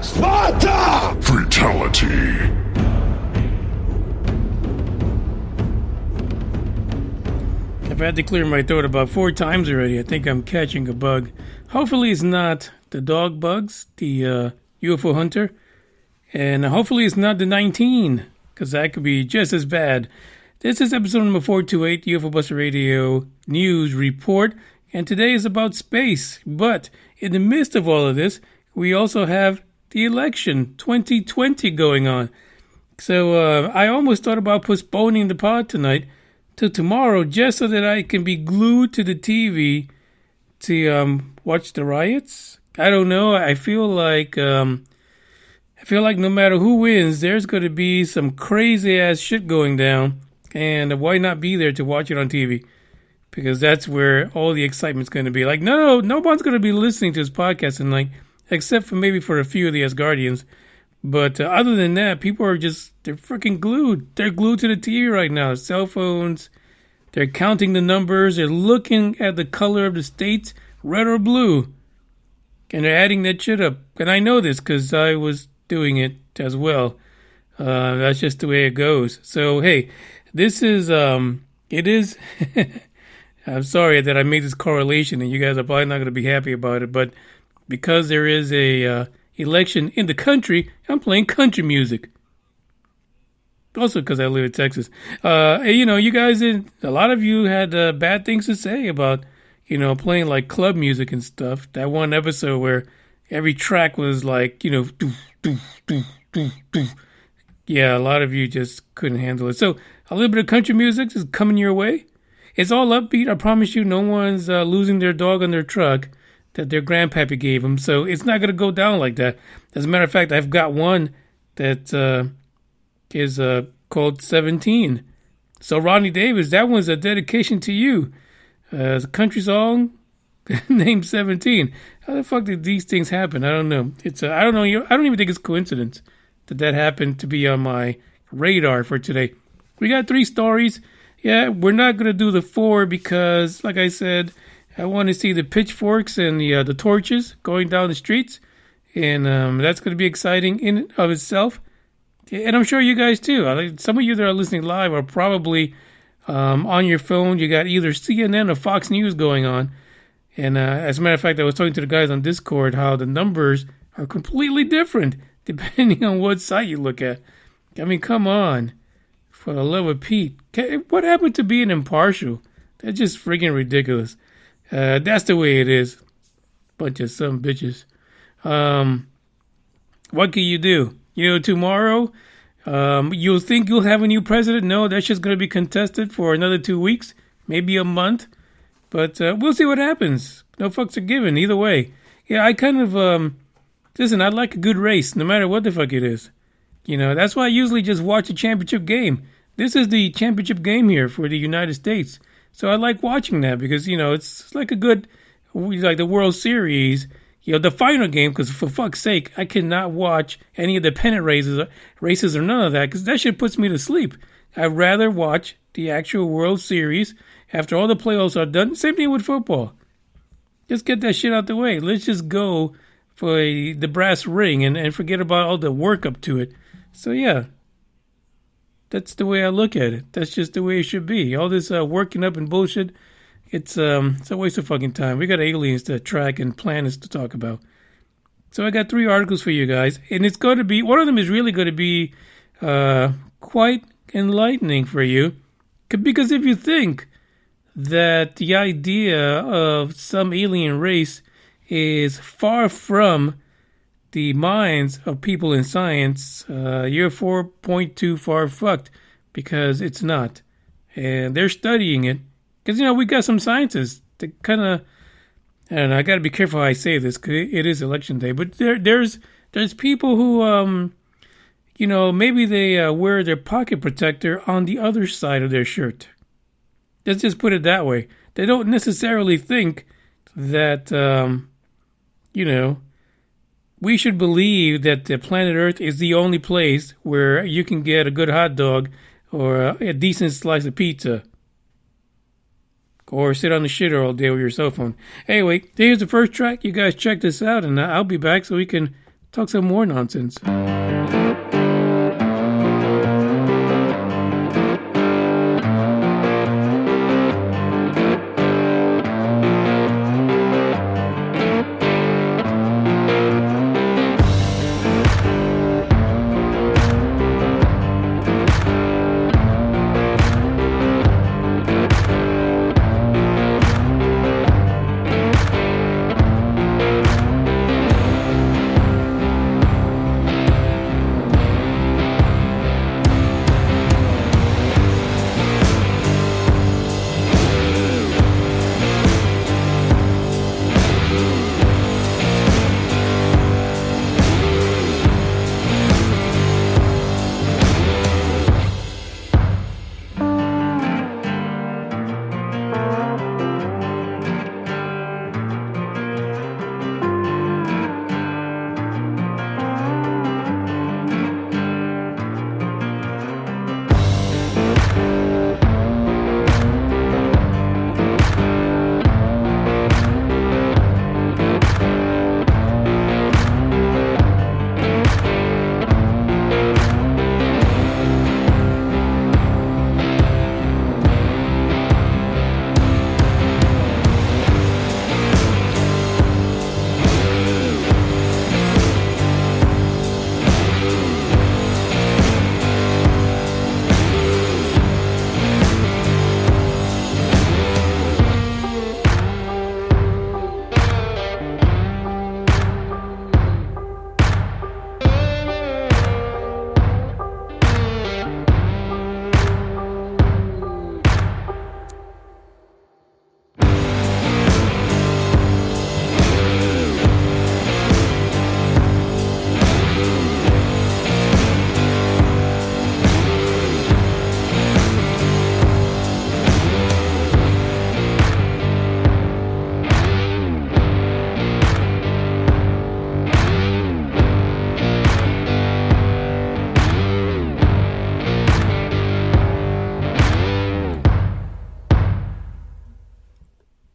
Sparta! Fatality. I've had to clear my throat about 4 times already. I think I'm catching a bug. Hopefully it's not the dog bugs, the UFO hunter. And hopefully it's not the 19, because that could be just as bad. This is episode number 428, UFO Buster Radio News Report. And today is about space. But in the midst of all of this, we also have the election 2020 going on. So I almost thought about postponing the pod tonight till tomorrow just so that I can be glued to the TV to watch the riots. I don't know. I feel like no matter who wins, there's going to be some crazy ass shit going down, and why not be there to watch it on TV? Because that's where all the excitement's going to be. Like, no one's going to be listening to this podcast tonight, except for maybe for a few of the Asgardians. But other than that, people are they're freaking glued. They're glued to the TV right now. Cell phones. They're counting the numbers. They're looking at the color of the states, red or blue. And they're adding that shit up. And I know this because I was doing it as well. That's just the way it goes. So, hey, this is, it is, I'm sorry that I made this correlation and you guys are probably not going to be happy about it. But because there is a election in the country, I'm playing country music. Also because I live in Texas. You guys, a lot of you had bad things to say about, playing like club music and stuff. That one episode where every track was like, doof, doof, doof, doof, doof. Yeah, a lot of you just couldn't handle it. So a little bit of country music is coming your way. It's all upbeat. I promise you, no one's losing their dog on their truck that their grandpappy gave them. So it's not going to go down like that. As a matter of fact, I've got one that is called 17. So Ronnie Davis, that one's a dedication to you. It's a country song named 17. How the fuck did these things happen? I don't know. I don't know. I don't even think it's coincidence that happened to be on my radar for today. We got 3 stories. Yeah, we're not going to do the 4 because, like I said, I want to see the pitchforks and the torches going down the streets. And that's going to be exciting in and of itself. And I'm sure you guys too. Some of you that are listening live are probably on your phone. You got either CNN or Fox News going on. And as a matter of fact, I was talking to the guys on Discord how the numbers are completely different depending on what site you look at. I mean, come on. For the love of Pete. What happened to being impartial? That's just freaking ridiculous. That's the way it is. Bunch of some bitches. What can you do? Tomorrow, you'll think you'll have a new president. No, that's just going to be contested for another 2 weeks, maybe a month. But we'll see what happens. No fucks are given either way. Yeah, I kind of, listen, I like a good race, no matter what the fuck it is. That's why I usually just watch a championship game. This is the championship game here for the United States. So I like watching that because, it's like a good, like the World Series, the final game, because for fuck's sake, I cannot watch any of the pennant races or none of that because that shit puts me to sleep. I'd rather watch the actual World Series after all the playoffs are done. Same thing with football. Just get that shit out the way. Let's just go for the brass ring and forget about all the work up to it. So yeah, that's the way I look at it. That's just the way it should be. All this working up and bullshit, it's a waste of fucking time. We got aliens to track and planets to talk about. So I got 3 articles for you guys, and it's going to be, one of them is really going to be quite enlightening for you, because if you think that the idea of some alien race is far from the minds of people in science, you're 4.2 far fucked, because it's not. And they're studying it. Because, we got some scientists that kind of, I don't know, I got to be careful how I say this, because it is election day. But there's people who, maybe they wear their pocket protector on the other side of their shirt. Let's just put it that way. They don't necessarily think that, we should believe that the planet Earth is the only place where you can get a good hot dog or a decent slice of pizza. Or sit on the shitter all day with your cell phone. Anyway, here's the first track. You guys check this out, and I'll be back so we can talk some more nonsense.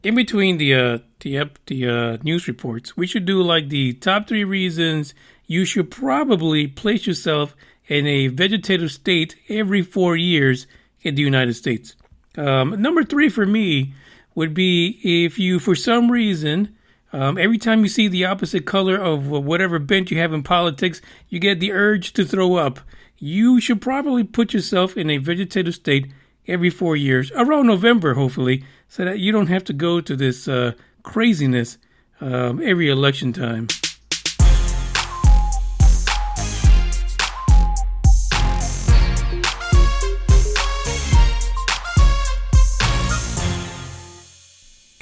In between the news reports, we should do like the top 3 reasons you should probably place yourself in a vegetative state every 4 years in the United States. Number 3 for me would be if you, for some reason, every time you see the opposite color of whatever bent you have in politics, you get the urge to throw up. You should probably put yourself in a vegetative state every 4 years, around November, hopefully, so that you don't have to go to this craziness every election time.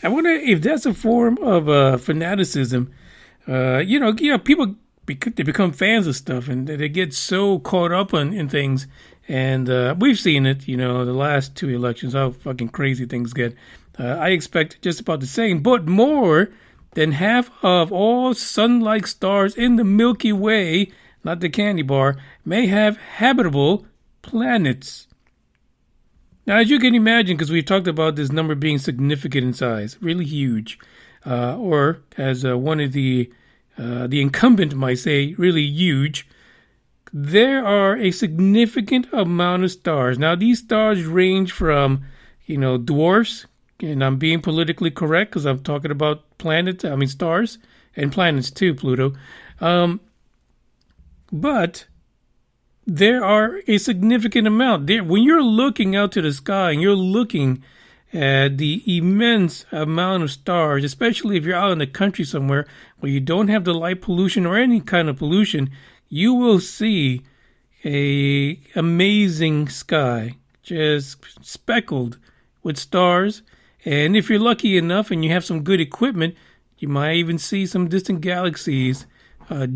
I wonder if that's a form of fanaticism. People they become fans of stuff and they get so caught up in things. And we've seen it, the last 2 elections, how fucking crazy things get. I expect just about the same, but more than half of all sun-like stars in the Milky Way, not the candy bar, may have habitable planets. Now, as you can imagine, because we've talked about this number being significant in size, really huge, or as one of the incumbent might say, really huge, there are a significant amount of stars. Now, these stars range from, dwarfs, and I'm being politically correct because I'm talking about stars, and planets too, Pluto. But there are a significant amount. When you're looking out to the sky and you're looking at the immense amount of stars, especially if you're out in the country somewhere where you don't have the light pollution or any kind of pollution, you will see a amazing sky, just speckled with stars. And if you're lucky enough and you have some good equipment, you might even see some distant galaxies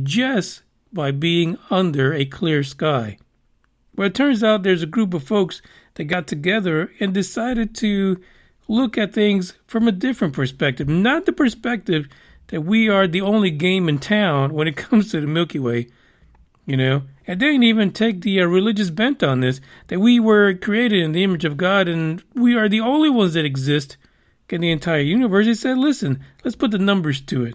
just by being under a clear sky. Well, it turns out there's a group of folks that got together and decided to look at things from a different perspective. Not the perspective that we are the only game in town when it comes to the Milky Way, and they didn't even take the religious bent on this, that we were created in the image of God and we are the only ones that exist in the entire universe. They said, listen, let's put the numbers to it.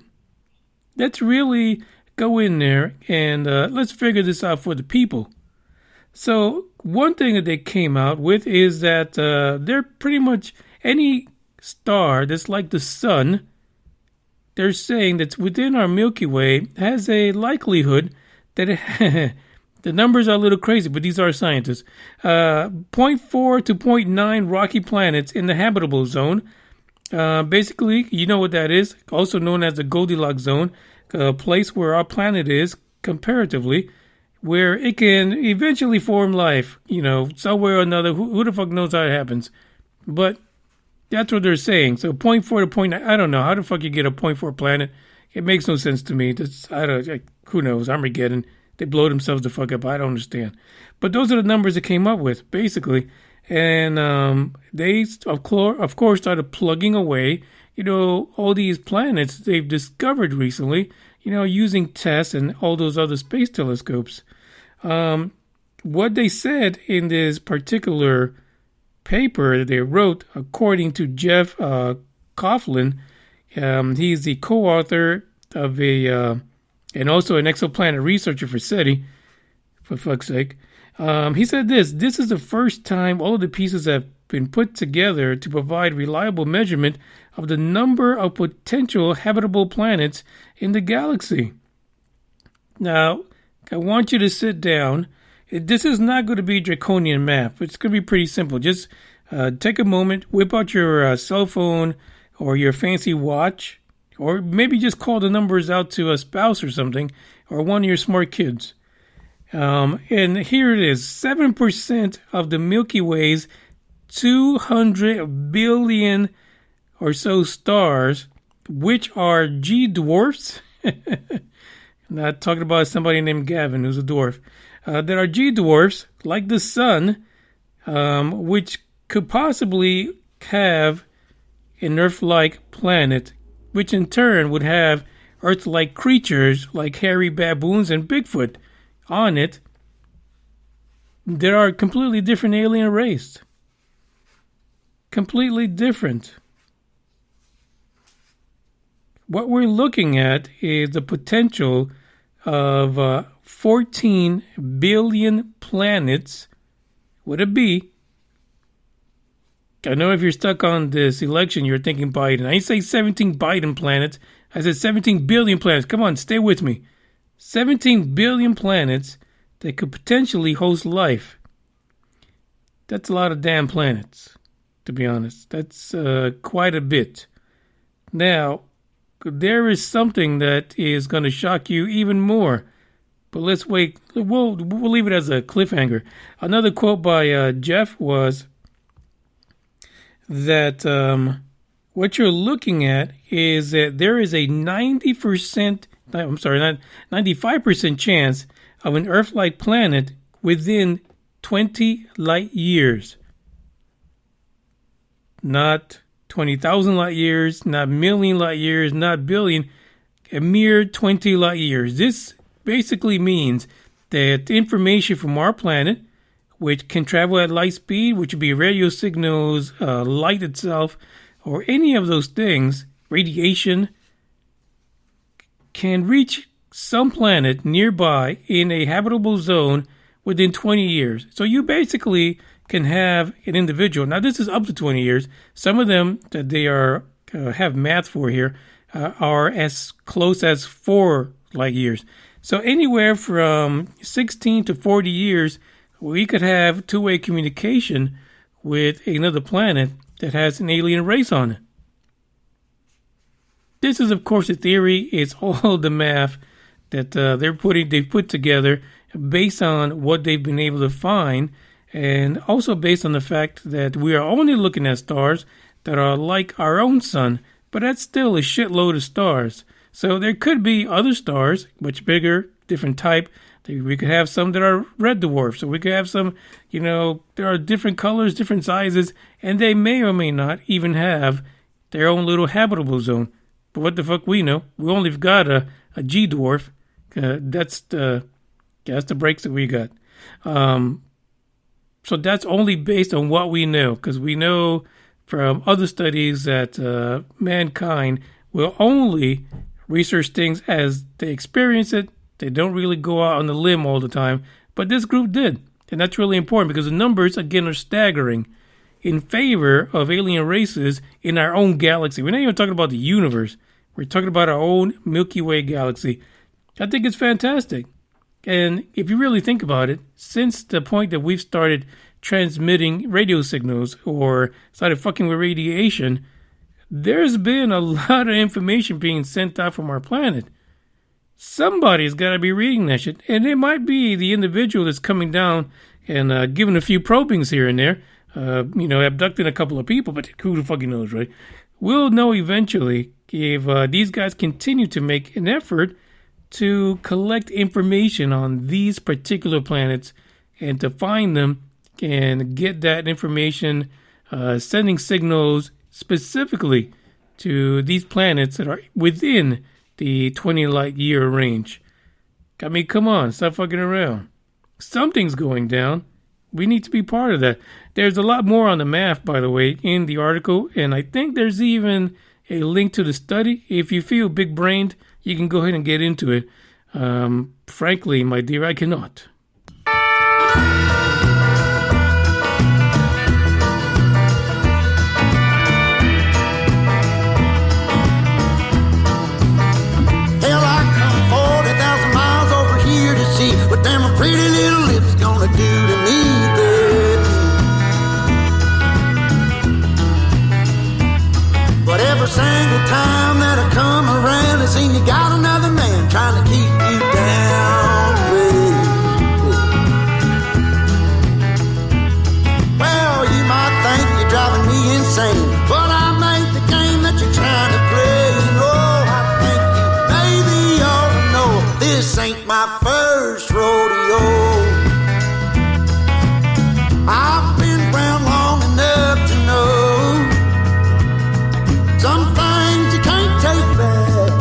Let's really go in there and let's figure this out for the people. So one thing that they came out with is that they're pretty much any star that's like the sun, they're saying that's within our Milky Way has a likelihood that the numbers are a little crazy, but these are scientists. 0.4 to 0.9 rocky planets in the habitable zone. Basically, you know what that is, also known as the Goldilocks zone, a place where our planet is comparatively, where it can eventually form life, somewhere or another. Who the fuck knows how it happens? But that's what they're saying. So 0.4 to 0.9, I don't know. How the fuck you get a 0.4 planet? It makes no sense to me. Who knows? Armageddon. They blow themselves the fuck up. I don't understand. But those are the numbers they came up with, basically. And they, of course, started plugging away, all these planets they've discovered recently, using TESS and all those other space telescopes. What they said in this particular paper that they wrote, according to Jeff Coughlin, he's the co-author of and also an exoplanet researcher for SETI, for fuck's sake. He said this is the first time all of the pieces have been put together to provide reliable measurement of the number of potential habitable planets in the galaxy. Now, I want you to sit down. This is not going to be draconian math. It's going to be pretty simple. Just take a moment, whip out your cell phone or your fancy watch, or maybe just call the numbers out to a spouse or something, or one of your smart kids. And here it is, 7% of the Milky Way's 200 billion or so stars, which are G-dwarfs, not talking about somebody named Gavin who's a dwarf, that are G-dwarfs, like the sun, which could possibly have an Earth-like planet, which in turn would have Earth-like creatures like hairy baboons and Bigfoot on it. There are completely different alien race. Completely different. What we're looking at is the potential of 14 billion planets with a B. I know if you're stuck on this election, you're thinking Biden. I didn't say 17 Biden planets. I said 17 billion planets. Come on, stay with me. 17 billion planets that could potentially host life. That's a lot of damn planets, to be honest. That's quite a bit. Now, there is something that is going to shock you even more. But let's wait. We'll leave it as a cliffhanger. Another quote by Jeff was that what you're looking at is that there is a 95% chance of an Earth-like planet within 20 light years. Not 20,000 light years, not million light years, not billion, a mere 20 light years. This basically means that information from our planet, which can travel at light speed, which would be radio signals, light itself, or any of those things, radiation, can reach some planet nearby in a habitable zone within 20 years. So you basically can have an individual. Now, this is up to 20 years. Some of them that they are have math for here are as close as 4 light years. So anywhere from 16 to 40 years, we could have two-way communication with another planet that has an alien race on it. This is, of course, a theory. It's all the math that they've put together based on what they've been able to find, and also based on the fact that we are only looking at stars that are like our own sun, but that's still a shitload of stars. So there could be other stars, much bigger, different type. We could have some that are red dwarfs, or we could have some, there are different colors, different sizes, and they may or may not even have their own little habitable zone. But what the fuck we know? We only got a G dwarf. That's the breaks that we got. So that's only based on what we know, because we know from other studies that mankind will only research things as they experience it. They don't really go out on the limb all the time, but this group did. And that's really important because the numbers, again, are staggering in favor of alien races in our own galaxy. We're not even talking about the universe. We're talking about our own Milky Way galaxy. I think it's fantastic. And if you really think about it, since the point that we've started transmitting radio signals or started fucking with radiation, there's been a lot of information being sent out from our planet. Somebody's got to be reading that shit. And it might be the individual that's coming down and giving a few probings here and there, abducting a couple of people, but who the fucking knows, right? We'll know eventually if these guys continue to make an effort to collect information on these particular planets and to find them and get that information, sending signals specifically to these planets that are within the 20 light year range. I mean, come on, stop fucking around. Something's going down. We need to be part of that. There's a lot more on the math, by the way, in the article, and I think there's even a link to the study. If you feel big-brained, you can go ahead and get into it. Frankly, my dear, I cannot. What them pretty little lips gonna do to me, baby? But every single time that I come around, it seems you got another man trying to keep you down, baby. Well, you might think you're driving me insane, but I made the game that you're trying to play. You know, I think you maybe ought to know this ain't my first rodeo. I've been around long enough to know some things you can't take back,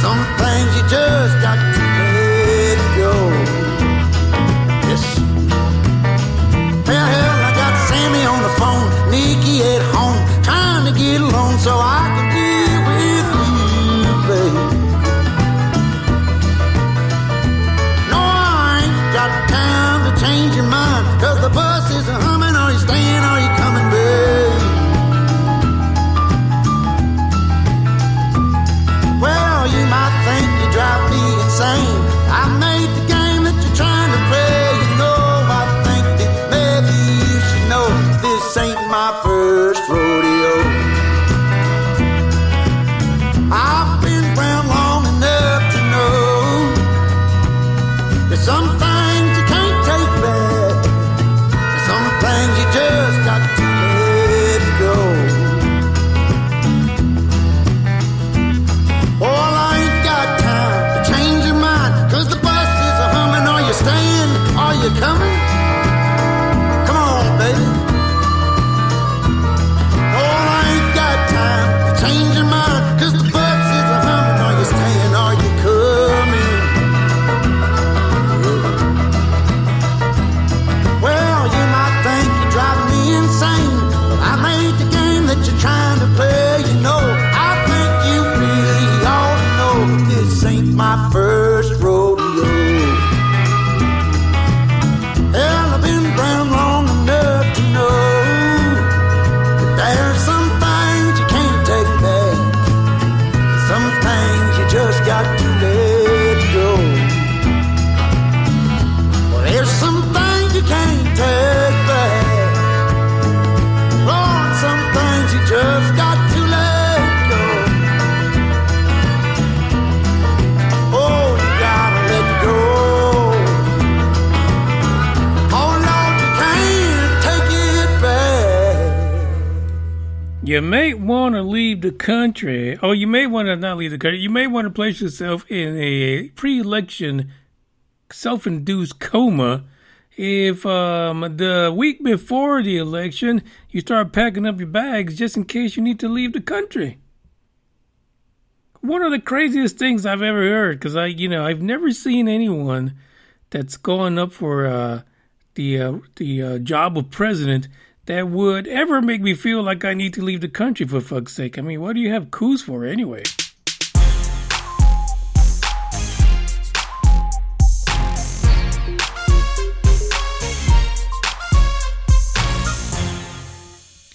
some things you just got to let go. Yes. Well, hell, I got Sammy on the phone, Nikki at home, trying to get along so I can be with you, babe. Change your mind, cause the bus is a humming. Are you staying, are you coming, babe? Well, you might think you drive me insane. I made the game that you're trying to play. You know, I think that maybe you should know this ain't my first rodeo. I've been around long enough to know that some things you can't take back, some things you just got to let go. Well, I ain't got time to change your mind, cause the bus is a humming. Are you staying? Are you coming? Come on, baby. Well, I ain't got time to change your mind, cause the bus is a humming. Are you staying? Are you coming? Well, you might think you're driving me insane, but I made the game that you're trying to play. You know, I think you really ought to know this ain't my first rodeo. Hell, I've been around long enough to know that there's some things you can't take back, some things you just got to let go. Well, there's some things you can't take back, Lord, some things you just got to let go. Oh, you gotta let go. Oh, Lord, you can't take it back. You may want to leave the country. Oh, you may want to not leave the country. You may want to place yourself in a pre-election self-induced coma if the week before the election you start packing up your bags just in case you need to leave the country. One of the craziest things I've ever heard, because I've never seen anyone that's gone up for the job of president that would ever make me feel like I need to leave the country, for fuck's sake. I mean, what do you have coups for anyway?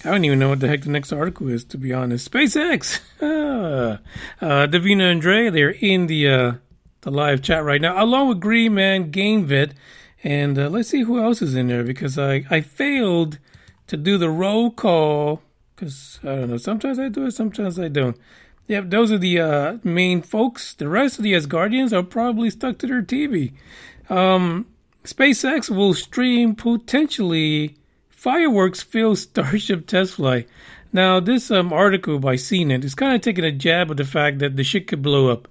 I don't even know what the heck the next article is, to be honest. SpaceX! Davina and Dre, they're in the live chat right now, along with Green Man, Game Vet, and let's see who else is in there, because I failed to do the roll call, because, I don't know, sometimes I do it, sometimes I don't. Yep, those are the main folks. The rest of the Asgardians are probably stuck to their TV. SpaceX will stream potentially fireworks-filled Starship test flight. Now, this article by CNET is kind of taking a jab at the fact that the shit could blow up.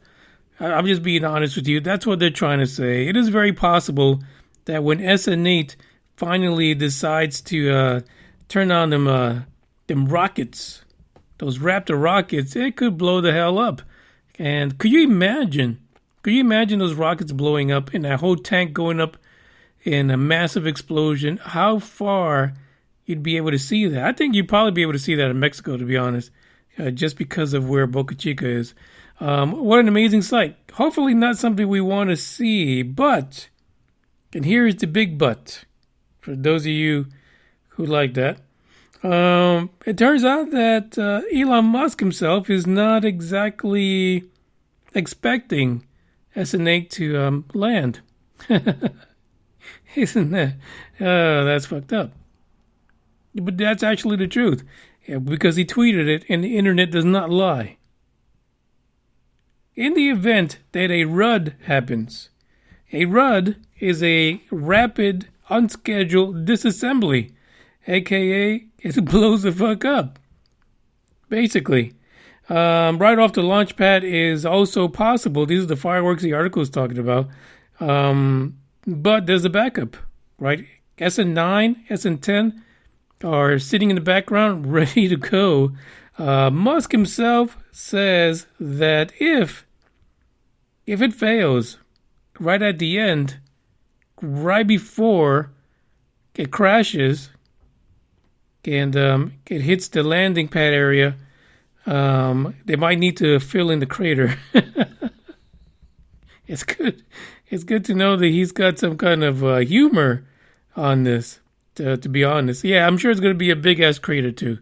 I'm just being honest with you. That's what they're trying to say. It is very possible that when SN8 finally decides to turn on them rockets, those Raptor rockets, it could blow the hell up. And could you imagine those rockets blowing up and that whole tank going up in a massive explosion? How far you'd be able to see that? I think you'd probably be able to see that in Mexico, to be honest, just because of where Boca Chica is. What an amazing sight. Hopefully not something we want to see, but, and here's the big but, for those of you who like that. It turns out that Elon Musk himself is not exactly expecting SN8 to land. Isn't that? That's fucked up. But that's actually the truth. Yeah, because he tweeted it and the internet does not lie. In the event that a RUD happens, a RUD is a rapid unscheduled disassembly, aka it blows the fuck up. Basically. Right off the launch pad is also possible. These are the fireworks the article is talking about. But there's a backup, right? SN9, SN10 are sitting in the background ready to go. Musk himself says that if it fails right at the end, right before it crashes and it hits the landing pad area, they might need to fill in the crater. It's good to know that he's got some kind of humor on this, to be honest. Yeah, I'm sure it's going to be a big-ass crater, too.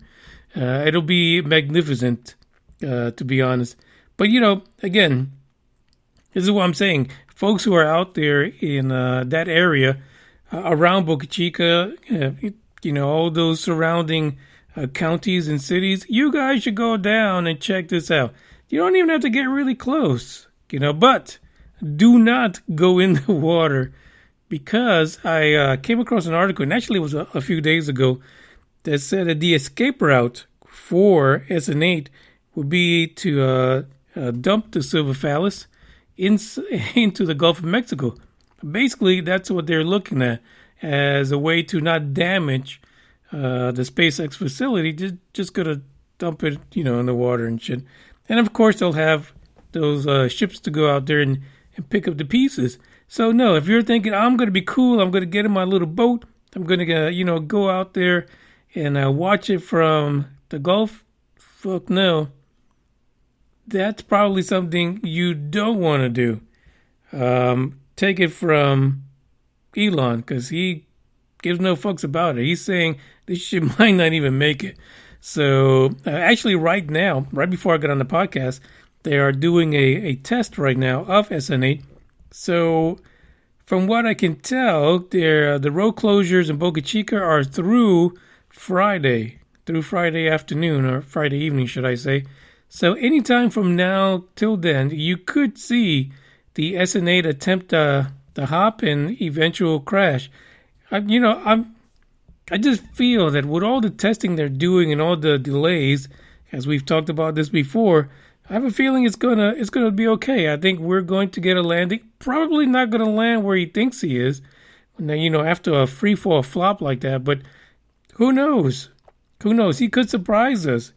It'll be magnificent, to be honest. But, again, this is what I'm saying. Folks who are out there in that area, around Boca Chica, all those surrounding counties and cities, you guys should go down and check this out. You don't even have to get really close, but do not go in the water, because I came across an article, and actually it was a few days ago, that said that the escape route for SN8 would be to dump the silver phallus into the Gulf of Mexico. Basically, that's what they're looking at as a way to not damage the SpaceX facility. Just gonna dump it, in the water and shit. And of course, they'll have those ships to go out there and pick up the pieces. So no, if you're thinking, I'm going to be cool, I'm going to get in my little boat, I'm going to, go out there and watch it from the Gulf, fuck no. That's probably something you don't want to do. Take it from Elon, because he gives no fucks about it. He's saying this shit might not even make it. So actually right now, right before I got on the podcast, they are doing a test right now of SN8. So from what I can tell, the road closures in Boca Chica are through Friday afternoon, or Friday evening, should I say. So anytime from now till then, you could see the SN8 attempt the hop and eventual crash. I just feel that with all the testing they're doing and all the delays, as we've talked about this before, I have a feeling it's gonna be okay. I think we're going to get a landing. Probably not gonna land where he thinks he is. Now, after a free fall flop like that, but who knows? Who knows? He could surprise us.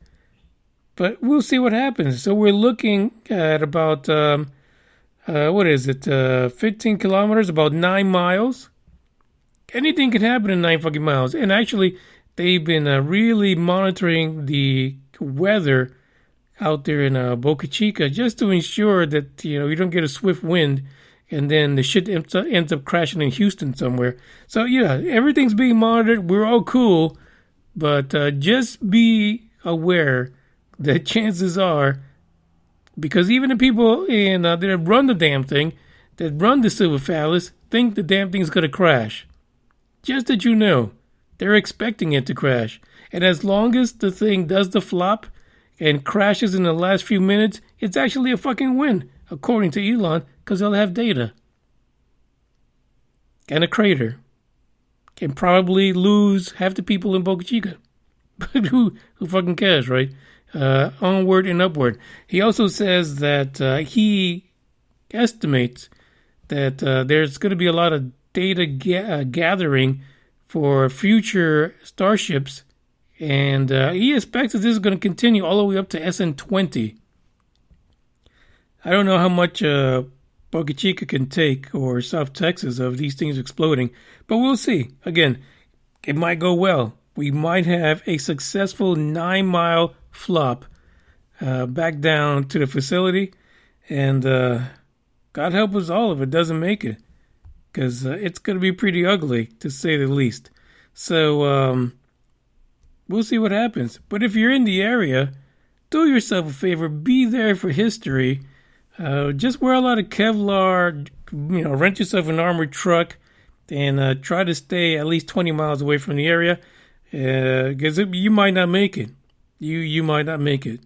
But we'll see what happens. So we're looking at about 15 kilometers, about 9 miles. Anything can happen in 9 fucking miles. And actually, they've been really monitoring the weather out there in Boca Chica, just to ensure that you don't get a swift wind and then the shit ends up crashing in Houston somewhere. So yeah, everything's being monitored. We're all cool, But just be aware that chances are, because even the people that run the damn thing, that run the silver phallus, think the damn thing's going to crash. Just that you know, they're expecting it to crash. And as long as the thing does the flop and crashes in the last few minutes, it's actually a fucking win, according to Elon, because they'll have data. And a crater. Can probably lose half the people in Boca Chica. But who fucking cares, right? Onward and upward. He also says that he estimates that there's going to be a lot of data gathering for future starships, and he expects that this is going to continue all the way up to SN20. I don't know how much Boca Chica can take, or South Texas, of these things exploding, but we'll see. Again, it might go well. We might have a successful 9-mile flop back down to the facility, and God help us all if it doesn't make it, because it's going to be pretty ugly, to say the least. So we'll see what happens. But if you're in the area, do yourself a favor, be there for history. Just wear a lot of Kevlar, rent yourself an armored truck, and try to stay at least 20 miles away from the area, because you might not make it. You might not make it.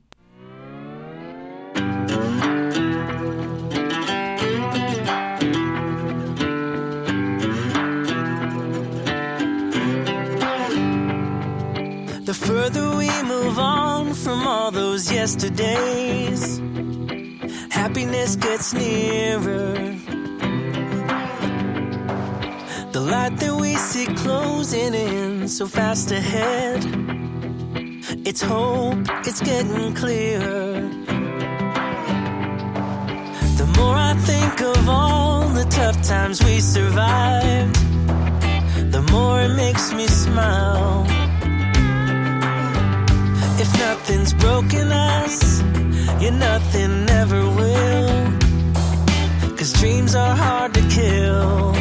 The further we move on from all those yesterdays, happiness gets nearer. The light that we see closing in so fast ahead, it's hope, it's getting clearer. The more I think of all the tough times we survived, the more it makes me smile. If nothing's broken us, nothing ever will, 'cause dreams are hard to kill.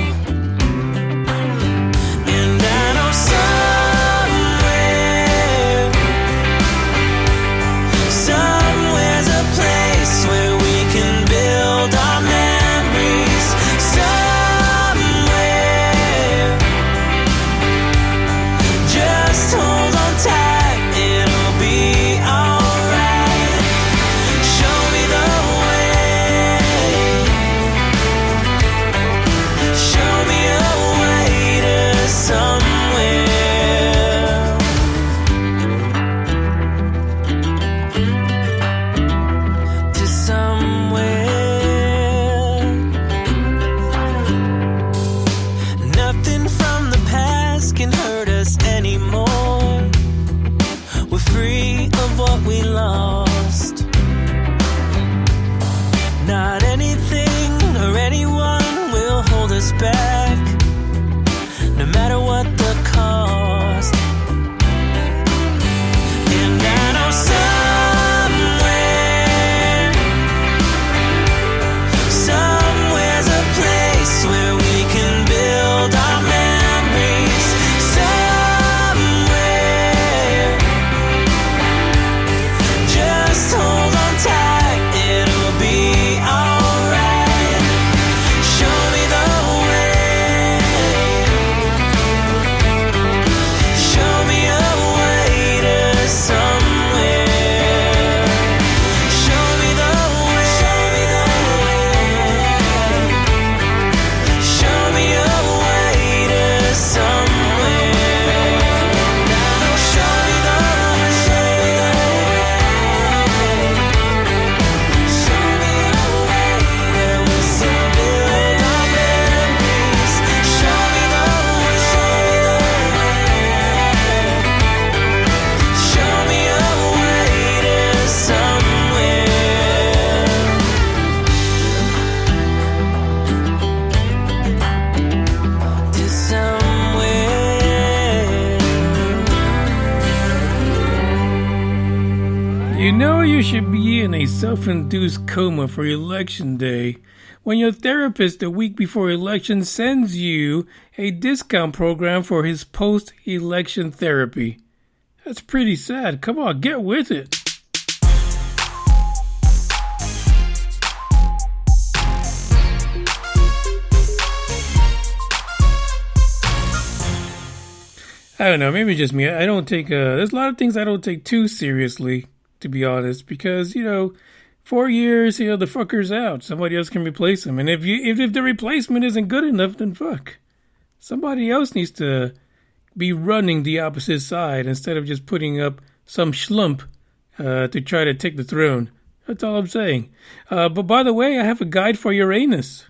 And I know somewhere's a place where we can build our memories. Somewhere, just hold on tight, it'll be alright. Show me the way, show me a way to somewhere. To somewhere. Nothing from the past can hurt us anymore. We're free of what we lost. Not anything or anyone will hold us back, no matter what the cost. And I know somewhere's a place where we can build our memories. Somewhere, just hold on tight, it'll be alright. Show me the way, show me a way to somewhere. Show me the way, show me a way to somewhere. Show me the way, show me a way where we can build our memories. Show me the way, show me a way to somewhere. To somewhere. You know you should be in a self-induced coma for election day when your therapist the week before election sends you a discount program for his post-election therapy. That's pretty sad. Come on, get with it. I don't know, maybe just me. I don't take, there's a lot of things I don't take too seriously, to be honest, because, 4 years, the fucker's out. Somebody else can replace him. And if the replacement isn't good enough, then fuck. Somebody else needs to be running the opposite side instead of just putting up some schlump to try to take the throne. That's all I'm saying. But by the way, I have a guide for Uranus.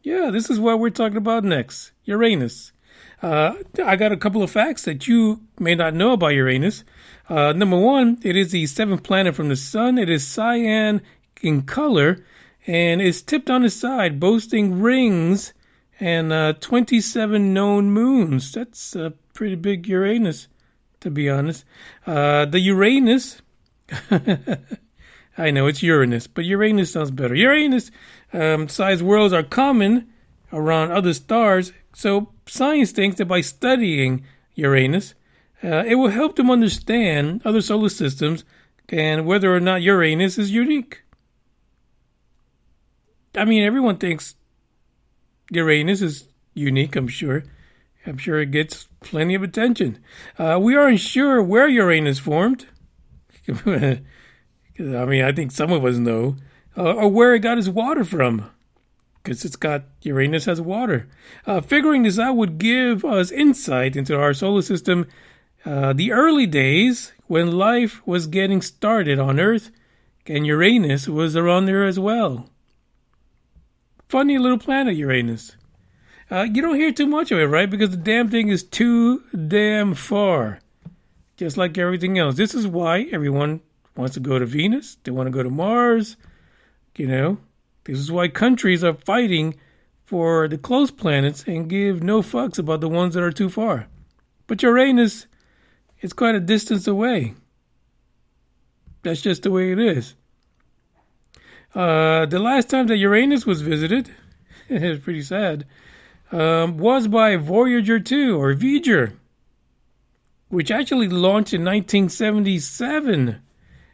Yeah, this is what we're talking about next. Uranus. I got a couple of facts that you may not know about Uranus. Number one, it is the seventh planet from the sun. It is cyan in color and is tipped on the side, boasting rings and 27 known moons. That's a pretty big Uranus, to be honest. The Uranus, I know it's Uranus, but Uranus sounds better. Uranus sized worlds are common around other stars. So science thinks that by studying Uranus, it will help them understand other solar systems and whether or not Uranus is unique. I mean, everyone thinks Uranus is unique, I'm sure. I'm sure it gets plenty of attention. We aren't sure where Uranus formed. I mean, I think some of us know. Or where it got its water from. Because Uranus has water. Figuring this out would give us insight into our solar system, the early days when life was getting started on Earth, and Uranus was around there as well. Funny little planet, Uranus. You don't hear too much of it, right? Because the damn thing is too damn far. Just like everything else. This is why everyone wants to go to Venus. They want to go to Mars. This is why countries are fighting for the close planets and give no fucks about the ones that are too far. But Uranus is quite a distance away. That's just the way it is. The last time that Uranus was visited, it's pretty sad, was by Voyager 2 or Voyager, which actually launched in 1977.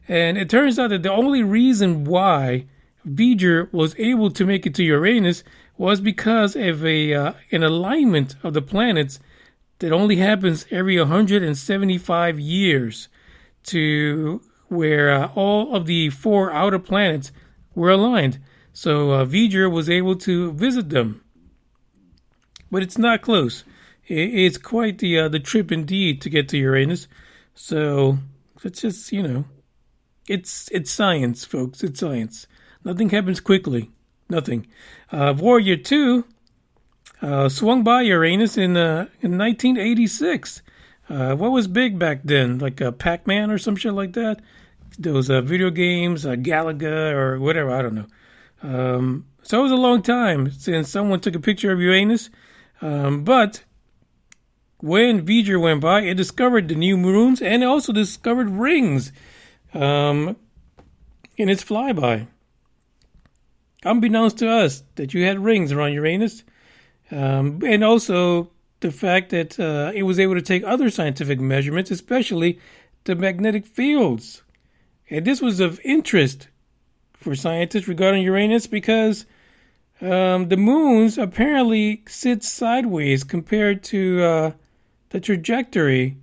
And it turns out that the only reason why Voyager was able to make it to Uranus was because of an alignment of the planets that only happens every 175 years, to where all of the four outer planets were aligned. So Voyager was able to visit them. But it's not close. It's quite the trip indeed to get to Uranus. So it's just, it's science, folks. It's science. Nothing happens quickly. Nothing. Voyager 2 swung by Uranus in 1986. What was big back then? Like Pac-Man or some shit like that? Those video games, Galaga or whatever, I don't know. So it was a long time since someone took a picture of Uranus. But when Voyager went by, it discovered the new moons and it also discovered rings in its flyby. Unbeknownst to us that you had rings around Uranus, and also the fact that it was able to take other scientific measurements, especially the magnetic fields. And this was of interest for scientists regarding Uranus because the moons apparently sit sideways compared to the trajectory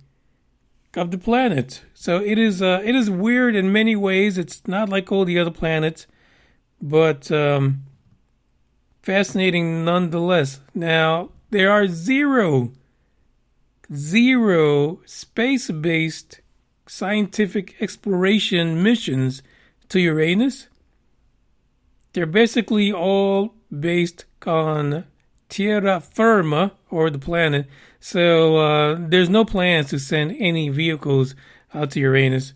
of the planet. So it is weird in many ways. It's not like all the other planets, but fascinating nonetheless. Now, there are zero space-based scientific exploration missions to Uranus. They're basically all based on terra firma, or the planet. So there's no plans to send any vehicles out to Uranus.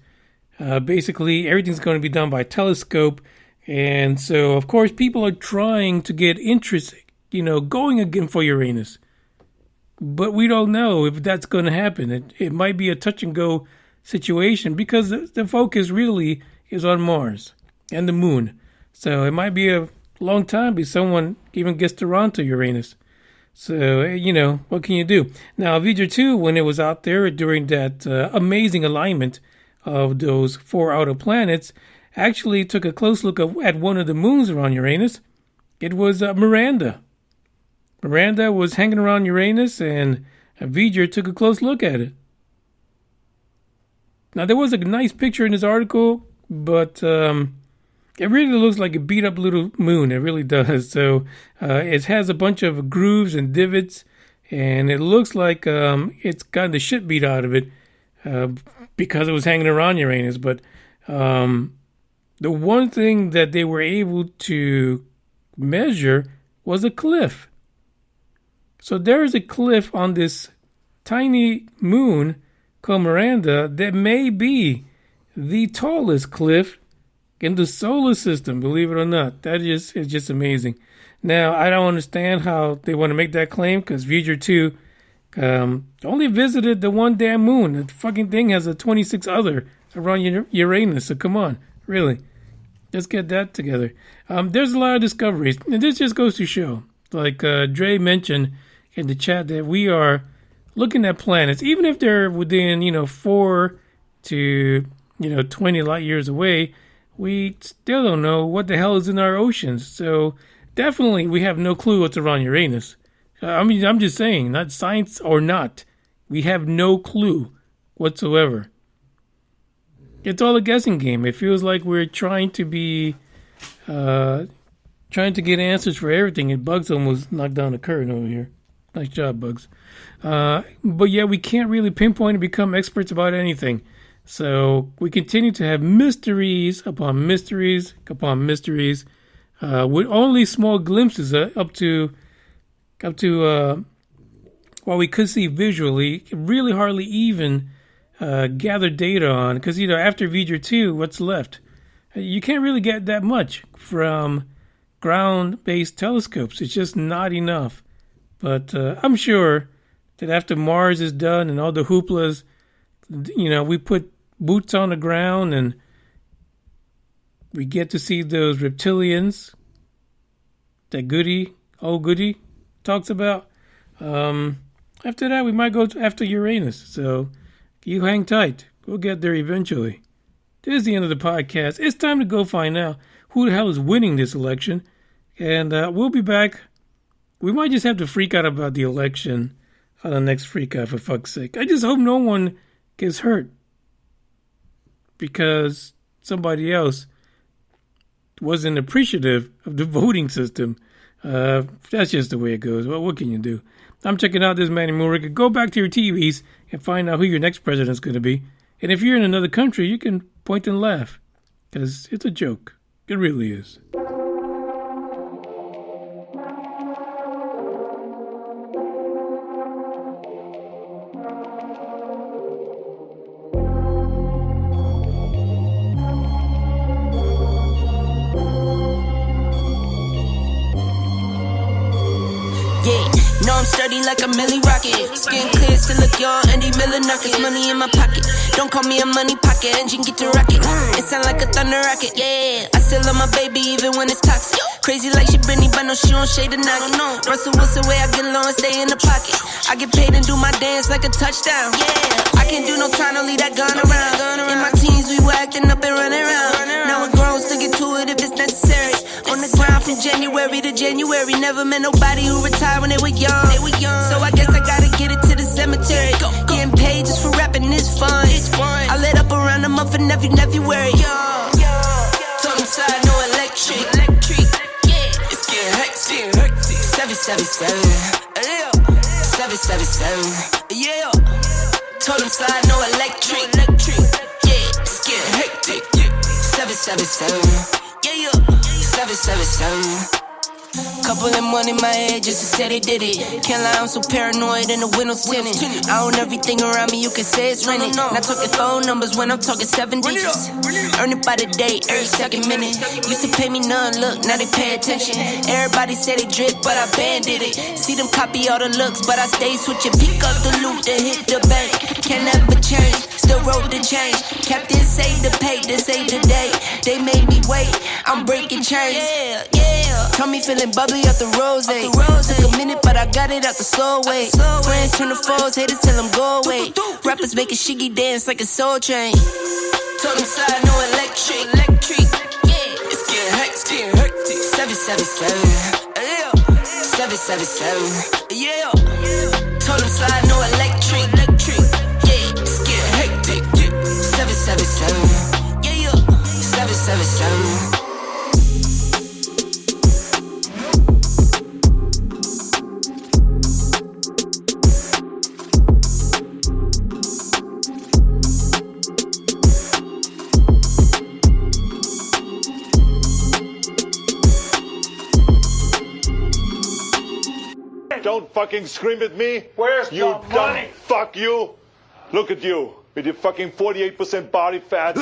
Basically, everything's going to be done by telescope. And so, of course, people are trying to get interest, going again for Uranus. But we don't know if that's going to happen. It might be a touch and go situation because the focus really is on Mars and the moon. So it might be a long time before someone even gets around to Uranus. So, what can you do? Now, Voyager 2, when it was out there during that amazing alignment of those 4 outer planets, actually took a close look at one of the moons around Uranus. It was Miranda. Miranda was hanging around Uranus, and Voyager took a close look at it. Now, there was a nice picture in this article, but it really looks like a beat-up little moon. It really does. So it has a bunch of grooves and divots, and it looks like it's gotten the shit beat out of it because it was hanging around Uranus. But the one thing that they were able to measure was a cliff. So there is a cliff on this tiny moon called Miranda that may be the tallest cliff in the solar system, believe it or not. That is just amazing. Now, I don't understand how they want to make that claim, because Voyager 2 only visited the one damn moon. The fucking thing has a 26 other around Uranus, so come on, really. Let's get that together. There's a lot of discoveries, and this just goes to show, like Dre mentioned in the chat, that we are looking at planets, even if they're within, 4 to, 20 light years away, we still don't know what the hell is in our oceans. So definitely we have no clue what's around Uranus. I'm just saying, not science or not, we have no clue whatsoever. It's all a guessing game. It feels like we're trying to get answers for everything. And Bugs almost knocked down the curtain over here. Nice job, Bugs. But yeah, we can't really pinpoint and become experts about anything. So we continue to have mysteries upon mysteries upon mysteries, with only small glimpses up to what we could see visually. Really hardly even gather data on, because after Voyager 2, what's left? You can't really get that much from ground-based telescopes. It's just not enough. But I'm sure that after Mars is done and all the hooplas, we put boots on the ground and we get to see those reptilians that old Goody talks about. After that, we might go after Uranus. So you hang tight. We'll get there eventually. This is the end of the podcast. It's time to go find out who the hell is winning this election. And we'll be back. We might just have to freak out about the election on the next freak out, for fuck's sake. I just hope no one gets hurt because somebody else wasn't appreciative of the voting system. That's just the way it goes. Well, what can you do? I'm checking out this Manny Moorick. Go back to your TVs and find out who your next president's going to be. And if you're in another country, you can point and laugh, because it's a joke. It really is. I'm sturdy like a milli rocket. Skin clear, still look young, Andy Miller knockers. Money in my pocket, don't call me a money pocket. Engine get to rocket, it sound like a thunder rocket. Yeah, I still love my baby even when it's toxic. Crazy like she Britney, but no, she don't shade the knock. Russell Wilson way I get low and stay in the pocket. I get paid and do my dance like a touchdown. Yeah, I can't do no time to leave that gun around. In my teens we were acting up and running around. Now we're grown, still get to it if it's necessary. On the ground from January to January. Never met nobody who retired when they were young. So I guess I gotta get it to the cemetery. Getting paid just for rapping is fun. I lit up around the month of February. Told him side, no electric. It's getting hectic. 777. 777. Yeah. Told him slide, no electric. Yeah. It's getting hectic. 777. Yeah. 777. Couple of money in my head just to say they did it. Can't lie, I'm so paranoid and the windows tinted. I own everything around me, you can say it's rented. Not talking phone numbers when I'm talking 7 digits. Earn it by the day, every second minute. Used to pay me none, look, now they pay attention. Everybody say they drip, but I banded it. See them copy all the looks, but I stay switching. Pick up the loot, then hit the bank. Can never change, still wrote the chain. Captain say the pay, this ain't the day. They made me wait, I'm breaking chains. Yeah. Caught me feeling bubbly off the rose. Took a minute, but I got it out the slow way. Friends turn to foes, haters tell them go away. Rappers make a shiggy dance like a soul train. Told them slide, no electric. Yeah, it's getting hectic. 777. Yeah. 777. Yeah. Told them slide, no electric. Yeah, it's getting hectic. 777. Yeah. 777. Don't fucking scream at me. Where's you the money? Dumb fuck you. Look at you with your fucking 48% body fat.